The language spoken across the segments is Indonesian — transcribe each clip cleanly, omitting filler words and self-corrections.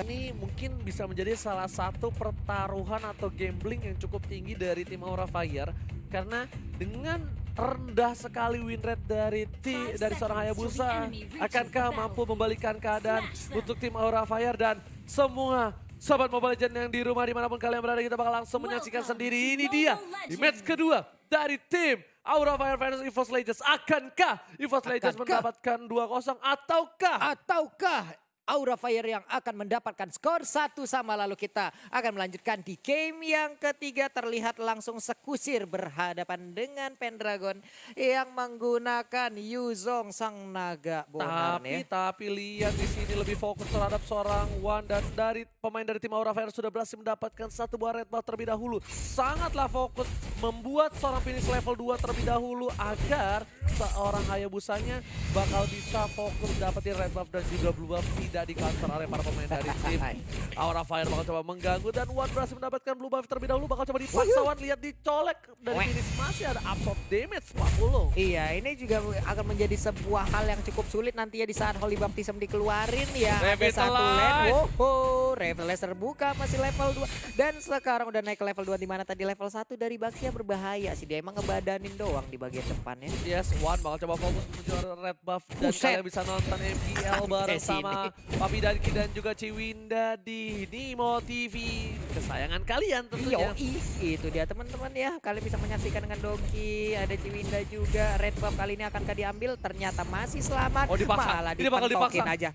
Ini mungkin bisa menjadi salah satu pertaruhan atau gambling yang cukup tinggi dari tim Aura Fire. Karena dengan rendah sekali win rate dari seorang Hayabusa, akankah mampu membalikan keadaan untuk tim Aura Fire dan semua Sobat Mobile Legends yang di rumah dimanapun kalian berada, kita bakal langsung menyaksikan sendiri. Ini dia di match kedua dari tim Aura Fire versus EVOS Legends. Akankah EVOS Legends mendapatkan 2-0 Ataukah Aura Fire yang akan mendapatkan skor 1 sama? Lalu kita akan melanjutkan di game yang ketiga. Terlihat langsung sekusir berhadapan dengan Pendragon yang menggunakan Yuzong sang naga bonar. Tapi lihat di sini lebih fokus terhadap seorang Wan, dan dari pemain dari tim Aura Fire sudah berhasil mendapatkan satu buah red buff terlebih dahulu. Sangatlah fokus membuat seorang finish level 2 terlebih dahulu agar seorang Hayabusanya bakal bisa fokus dapetin red buff dan juga blue buff tidak di counter oleh para pemain dari tim Aura Fire. Bakal coba mengganggu dan Wan berhasil mendapatkan blue buff terlebih dahulu. Bakal coba dipaksa Wan, lihat dicolek dari finish, masih ada absorb damage 40. Iya, ini juga akan menjadi sebuah hal yang cukup sulit nantinya di saat Holy Baptism dikeluarin ya. Ada satu lane, Revitalize terbuka masih level 2 dan sekarang udah naik ke level 2 di mana tadi level 1 dari Baxia berbahaya sih, dia emang ngebadanin doang di bagian depannya. Yes, Wan bakal coba fokus menuju red buff dan kalian bisa nonton MPL bareng sama Papi Danki dan juga Ciwinda di Nimo TV kesayangan kalian tentunya. Itu dia teman-teman ya, kalian bisa menyaksikan dengan Donkey, ada Ciwinda juga. Red buff kali ini akankah diambil? Ternyata masih selamat. Oh, dipaksa. Malah Ini bakal dipaksa aja.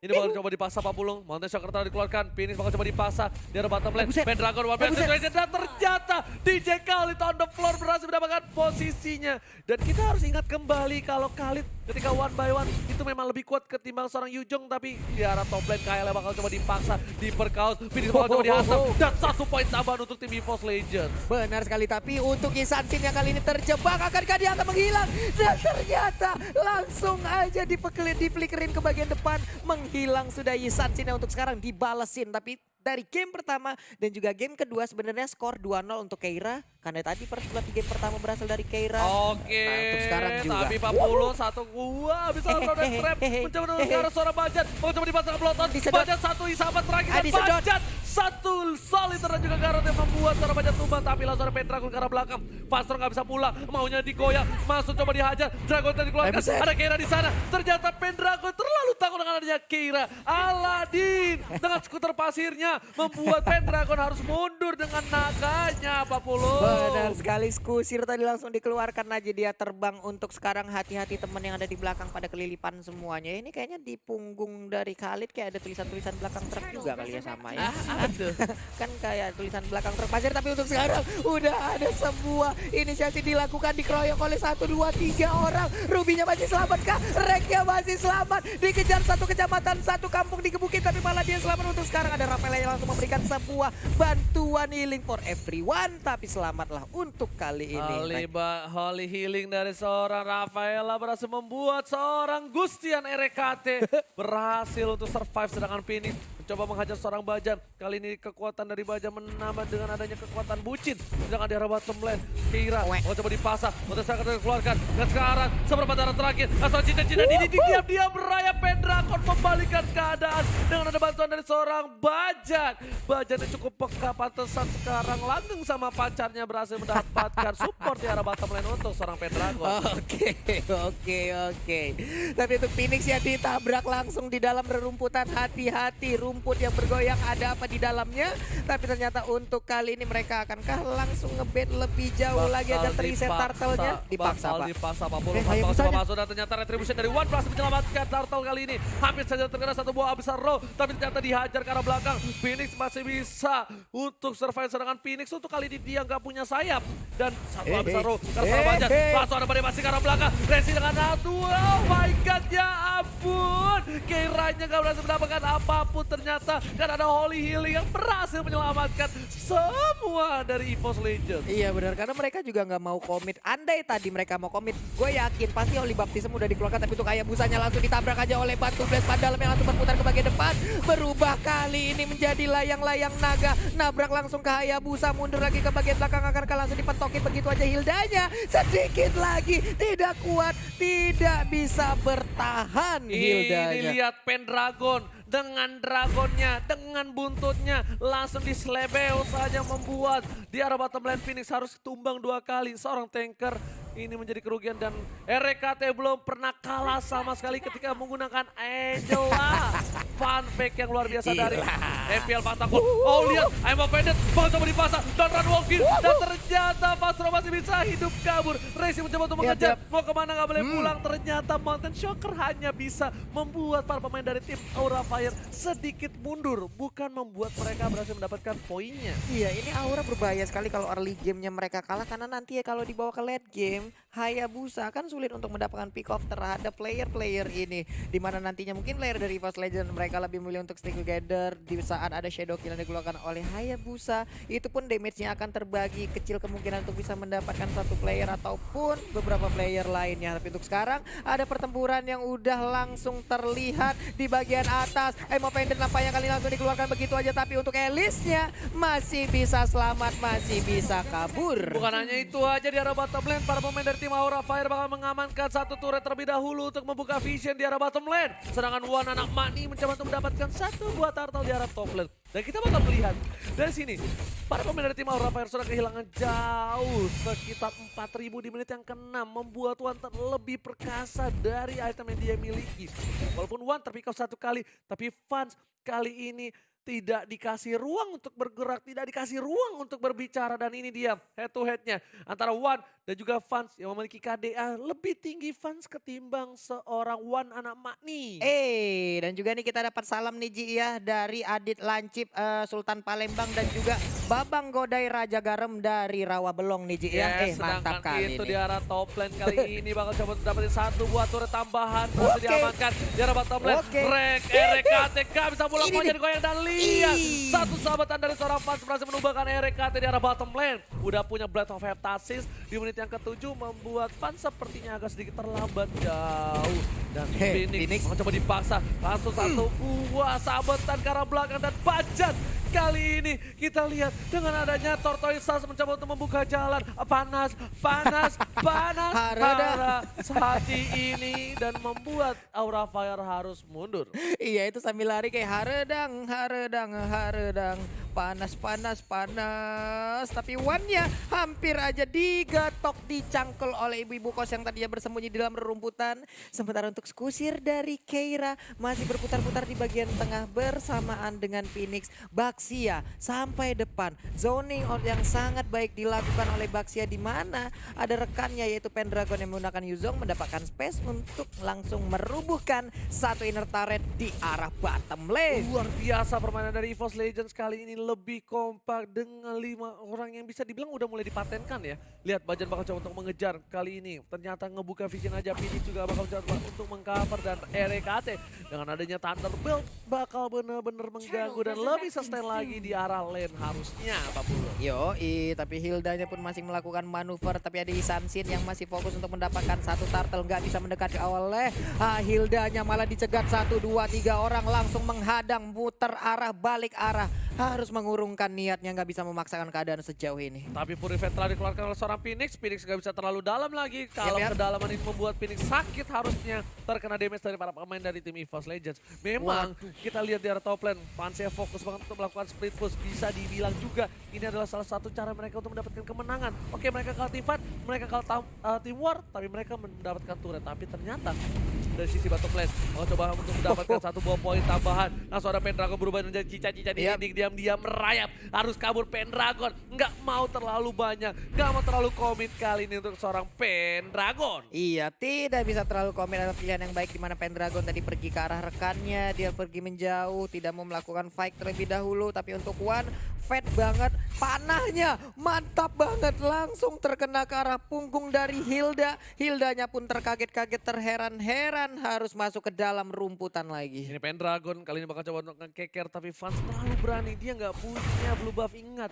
Ini bakal coba dipaksa Pak Pulung. Mountain Shocker telah dikeluarkan. Phoenix bakal coba dipaksa di arah bottom lane. Pendragon one man situation dan ternyata DJ Khalid on the floor berhasil mendapatkan posisinya. Dan kita harus ingat kembali kalau Khalid ketika one by one itu memang lebih kuat ketimbang seorang Yuzong, tapi di arah top lane KL bakal coba dipaksa, diperkaut. Phoenix bakal coba dihantam dan 1 poin tambahan untuk tim EVOS Legends. Benar sekali, tapi untuk Isansin yang kali ini terjebak, akankah dia akan menghilang? Dan ternyata langsung aja diflickerin ke bagian depan, menghilang sudah Isansin yang untuk sekarang dibalesin. Tapi dari game pertama dan juga game kedua sebenarnya skor 2-0 untuk Keira. Karena tadi first blood di game pertama berasal dari Keira. Oke, nah, untuk sekarang juga. Tapi 40 satu gua bisa melakukan trap. Mencoba menuju ke arah seorang Bajat. Mencoba dipasang peloton. Bajat satu isapan terakhir dan Bajat satu soliter dan juga Garot yang membuat seorang Bajat tumbang. Tapi langsung ada Pendragon ke arah belakang. Fastro nggak bisa pulang. Maunya digoyang. Masuk coba dihajar. Dragon tadi dikeluarkan. Ada Keira di sana. Ternyata Pendragon terlalu takut dengan adanya Keira. Aladin dengan skuter pasirnya membuat Pendragon harus mundur dengan naganya 40. Benar sekali, Skusir tadi langsung dikeluarkan aja, dia terbang. Untuk sekarang hati-hati teman yang ada di belakang pada kelilipan semuanya. Ini kayaknya di punggung dari Khalid kayak ada tulisan-tulisan belakang truk juga kali ya, sama ya. Kan kayak tulisan belakang truk pasir, tapi untuk sekarang udah ada sebuah inisiasi dilakukan, dikeroyok oleh 1, 2, 3 orang. Rubinya masih selamat kah? Reknya masih selamat. Dikejar satu kecamatan, satu kampung digebukin, tapi malah dia selamat. Untuk sekarang ada Rafael yang langsung memberikan sebuah bantuan healing for everyone, tapi selamatlah untuk kali ini. Holy healing dari seorang Rafaela berhasil membuat seorang Gustian RKT berhasil untuk survive, sedangkan Phoenix mencoba menghajar seorang Bajan. Kali ini kekuatan dari Bajan menambah dengan adanya kekuatan bucin. Sedangkan di arah bottom lane, Keira mau coba dipasang, untuk sekarang dikeluarkan. Dan sekarang seberapa darah terakhir, asal cinta-cinta ini diam-diam beraya Pendragon membalikan keadaan dengan ada bantuan dari seorang Bajan. Bajan yang cukup peka, pantesan sekarang langgeng sama pacarnya berhasil mendapatkan support di arah bottom lane untuk seorang Pendragon. Oke. Tapi untuk Phoenix ya ditabrak langsung di dalam rerumputan. Hati-hati, rumput yang bergoyang ada apa di dalamnya. Tapi ternyata untuk kali ini mereka akankah langsung ngebet lebih jauh lagi agar terreset turtle-nya? Dipaksa Pak Pulung masuk dan ternyata retribution dari One berhasil menyelamatkan turtle kali ini. Hampir saja terkena satu buah abisar roll, tapi ternyata dihajar ke arah belakang. Phoenix masih bisa untuk survive, sedangkan Phoenix untuk kali ini dia nggak punya sayap. Dan satu abisar roll karena salah baca. Langsung ada badai masih ke arah belakang. Resi dengan atu. Oh my god, ya ampun. Keiranya nggak berhasil mendapatkan apapun ternyata. Karena ada Holy Healing yang berhasil menyelamatkan semua dari EVOS Legends. Iya benar, karena mereka juga nggak mau komit. Andai tadi mereka mau komit, gue yakin pasti Holy Baptism udah dikeluarkan. Tapi untuk Hayabusanya langsung ditabrak aja oleh batu blast padahal yang langsung berputar ke bagian depan. Berubah kali ini menjadi layang-layang naga. Nabrak langsung ke Hayabusa, mundur lagi ke bagian belakang. Akankah langsung dipentokin begitu aja Hildanya. Sedikit lagi, tidak kuat, tidak bisa bertahan Hildanya. Ini lihat Pendragon dengan dragonnya, dengan buntutnya langsung diselebeo saja membuat di arah bottom lane Phoenix harus tumbang 2 kali. Seorang tanker ini menjadi kerugian dan RKT belum pernah kalah sama sekali ketika menggunakan Angela. Fun fact yang luar biasa dari MPL Pantakon. Oh lihat, I'm offended, coba dipasang dan run walking dan ternyata Pastro masih bisa hidup kabur. Racing mencoba untuk mengejar, mau kemana nggak boleh pulang. Ternyata Mountain Shocker hanya bisa membuat para pemain dari tim Aura Fire sedikit mundur, bukan membuat mereka berhasil mendapatkan poinnya. Iya, ini Aura berbahaya sekali kalau early gamenya mereka kalah karena nanti ya kalau dibawa ke late game, Hayabusa kan sulit untuk mendapatkan pick off terhadap player-player ini. Dimana nantinya mungkin player dari EVOS Legends mereka lebih memilih untuk stick together di saat ada shadow kill yang dikeluarkan oleh Hayabusa. Itu pun damage-nya akan terbagi, kecil kemungkinan untuk bisa mendapatkan satu player ataupun beberapa player lainnya. Tapi untuk sekarang ada pertempuran yang udah langsung terlihat di bagian atas. Emo Pendant nampaknya kali langsung dikeluarkan begitu aja, tapi untuk Elisnya masih bisa selamat, masih bisa kabur. Bukan hanya itu aja, di arah bottom lane para pemain dari tim Aura Fire bakal mengamankan satu turret terlebih dahulu untuk membuka vision di arah bottom lane. Sedangkan Wan anak Mani mencoba untuk mendapatkan satu buah turtle di arah top lane. Dan kita bakal melihat dari sini para pemain dari tim Aura Fire sudah kehilangan jauh sekitar 4.000 di menit yang ke-6, membuat Wan terlebih perkasa dari item yang dia miliki. Walaupun Wan terpick off satu kali, tapi Fans kali ini tidak dikasih ruang untuk bergerak, tidak dikasih ruang untuk berbicara. Dan ini dia head to headnya antara Wan dan juga Fans yang memiliki KDA lebih tinggi Fans ketimbang seorang Wan anak Makni. Dan juga nih kita dapat salam nih Ji ya dari Adit Lancip, Sultan Palembang dan juga Babang Godai Raja Garam dari Rawa Belong nih Ji ya. Mantap kali itu ini. di arah top lane kali ini bakal coba untuk dapetin satu buah turret tambahan. Berhasil diamankan di arah bottom lane. RKT gak bisa pulang, mau jadi goyang dan lihat satu sahabatan dari seorang Fans berhasil menumbangkan RKT di arah bottom lane. Udah punya Blade of Heptasis di menit yang ke-7 membuat Fans sepertinya agak sedikit terlambat jauh. Dan Phoenix mencoba dipaksa langsung satu buah sahabatan ke arah belakang dan Bajan. Kali ini kita lihat dengan adanya Tortoise mencoba untuk membuka jalan. Panas Hara hati ini dan membuat Aura Fire harus mundur. Iya, itu sambil lari kayak haredang. Panas. Tapi Wan-nya hampir aja digatok, dicangkel oleh ibu-ibu kos yang tadinya bersembunyi di dalam rerumputan. Sementara untuk kusir dari Keira masih berputar-putar di bagian tengah bersamaan dengan Phoenix. Baxia sampai depan. Zoning yang sangat baik dilakukan oleh Baxia di mana ada rekannya yaitu Pendragon yang menggunakan Yuzong mendapatkan space untuk langsung merubuhkan satu inner turret di arah bottom lane. Luar biasa permainan dari EVOS Legends kali ini, lebih kompak dengan 5 orang yang bisa dibilang udah mulai dipatenkan ya. Lihat Bajan bakal coba untuk mengejar kali ini. Ternyata ngebuka vision aja, Phoenix juga bakal coba untuk mengcover dan RKT dengan adanya Thunderbolt bakal bener-bener mengganggu dan lebih sustain lagi di arah lane harusnya Pak Pulo. Tapi Hildanya pun masih melakukan manuver, tapi ada Isansin yang masih fokus untuk mendapatkan satu turtle, nggak bisa mendekat oleh Hildanya, malah dicegat 1, 2, 3 orang langsung menghadang, muter arah, balik arah. Harus mengurungkan niatnya, nggak bisa memaksakan keadaan sejauh ini. Tapi Purified telah dikeluarkan oleh seorang Phoenix nggak bisa terlalu dalam lagi. Kalau kedalaman ini membuat Phoenix sakit, harusnya terkena damage dari para pemain dari tim EVOS Legends. Memang kita lihat di arah top lane, Fansnya fokus banget untuk melakukan split push. Bisa dibilang juga ini adalah salah satu cara mereka untuk mendapatkan kemenangan. Oke, mereka kalah team fight, mereka kalah team war, tapi mereka mendapatkan turret. Tapi ternyata dari sisi bottom lane, coba untuk mendapatkan satu buah poin tambahan. Langsung ada Pendragon berubah menjadi cica-cica di dinding, diam-diam merayap. Harus kabur Pendragon, nggak mau terlalu banyak, nggak mau terlalu komit kali ini untuk seorang Pendragon. Iya, tidak bisa terlalu komit, ada pilihan yang baik di mana Pendragon tadi pergi ke arah rekannya, dia pergi menjauh, tidak mau melakukan fight terlebih dahulu. Tapi untuk Wan, fat banget, panahnya mantap banget, langsung terkena ke arah punggung dari Hilda. Hildanya pun terkaget-kaget, terheran-heran harus masuk ke dalam rumputan lagi. Ini Pendragon kali ini bakal coba untuk nge-keker, tapi Fans terlalu berani, dia nggak punya blue buff. Ingat,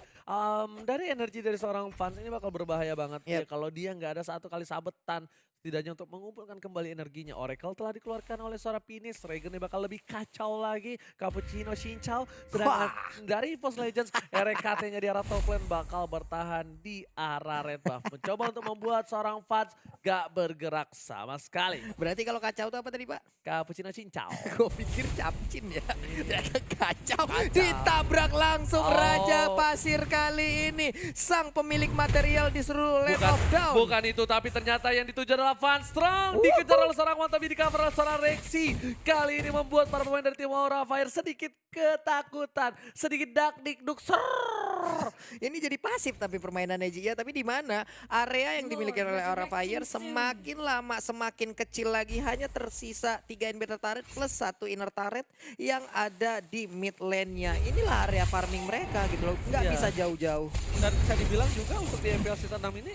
dari energi dari seorang Fans ini bakal berbahaya banget ya kalau dia nggak ada satu kali sabetan Setidaknya untuk mengumpulkan kembali energinya. Oracle telah dikeluarkan oleh seorang Phoenix. Regennya bakal lebih kacau lagi. Cappuccino Shinchao. Sedangkan dari EVOS Legends, RKT-nya di arah top lane bakal bertahan di arah red buff. Mencoba untuk membuat seorang Fudge gak bergerak sama sekali. Berarti kalau kacau itu apa tadi Pak? Cappuccino Shinchao. Gue pikir capcin ya. Ternyata kacau. Ditabrak langsung Raja Pasir kali ini. Sang pemilik material disuruh let off down. Bukan itu, tapi ternyata yang dituju adalah Van Strong. Dikejar oleh seorang Watabi, di cover oleh seorang Rexy. Kali ini membuat para pemain dari tim Aura Fire sedikit ketakutan. Sedikit dak-dik-duk. Ini jadi pasif tapi permainannya Jia. Tapi di mana area yang dimiliki oleh Aura Fire semakin lama semakin kecil lagi. Hanya tersisa 3 inverter turret plus 1 inner turret yang ada di mid lane-nya. Inilah area farming mereka gitu loh. Nggak Iya. bisa jauh-jauh. Dan bisa dibilang juga untuk di MPL Season 6 ini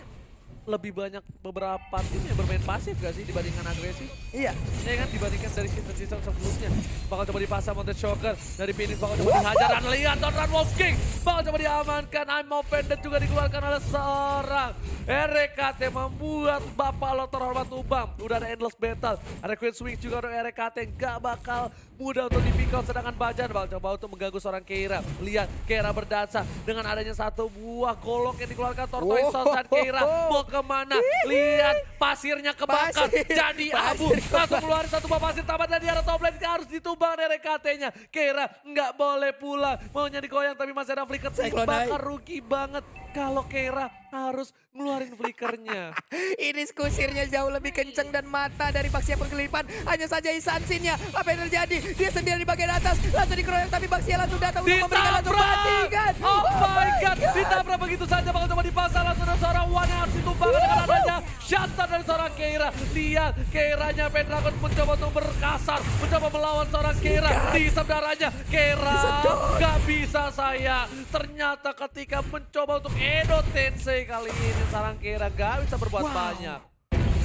lebih banyak beberapa tim yang bermain pasif gak sih dibandingkan agresif? Iya. Ya kan dibandingkan dari season sebelumnya. Bakal coba dipasang Monte Shocker dari Phoenix, bakal coba dihajar dan lihat Donran Wolf King. Bakal coba diamankan, I'm Offended juga dikeluarkan oleh seorang RKT membuat Bapak Lo terhormat Ubang. Udah ada endless battle, ada Queen Swing juga untuk RKT, gak bakal mudah untuk dipikau. Sedangkan Bajan bakal coba untuk mengganggu seorang Keira. Lihat Keira berdansa dengan adanya satu buah golok yang dikeluarkan Tortoise dan Keira mau kemana? Lihat pasirnya kebakar jadi abu. Langsung keluarin satu buah pasir tamat dari arah top lane, harus ditumbang dari RKT-nya. Keira nggak boleh pulang, maunya digoyang tapi masih ada flicker. Bakal rugi banget kalau Keira harus ngeluarin flickernya. Ini kusirnya jauh lebih kenceng dan mata dari Baxia penggelipan. Hanya saja Isansinnya. Apa yang terjadi? Dia sendiri di bagian atas. Langsung dikeroyok tapi Baxia langsung datang untuk memberikan langsung matikan. Oh my god, ditabrak begitu saja, bakal coba dipasang langsung ada seorang Wan yang harus ditumbangkan dengan adanya shutdown dari seorang Keira. Lihat Keiranya Pendragon mencoba untuk berkasar, mencoba melawan seorang Keira. Dihisap darahnya, Keira gak bisa sayang. Ternyata ketika mencoba untuk Edo Tensei kali ini seorang Keira gak bisa berbuat banyak.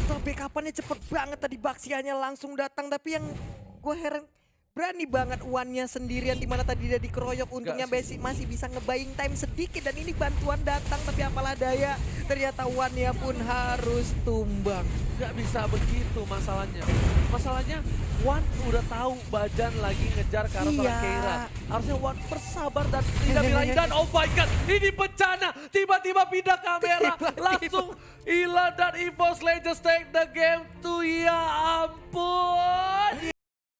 Sampai kapannya cepet banget tadi Baxianya langsung datang. Tapi yang gue heran, berani banget Wan-nya sendirian dimana tadi dia dikeroyok. Untungnya Basic masih bisa nge-buying time sedikit dan ini bantuan datang tapi apalah daya. Ternyata Wan-nya pun harus tumbang. Gak bisa begitu masalahnya. Masalahnya Wan udah tahu Bajan lagi ngejar ke arah seorang Keira. Harusnya Wan bersabar dan tidak bilang dan oh my god, ini bencana. Tiba-tiba pindah kamera langsung Ila dan EVOS Legends take the game to ya ampun.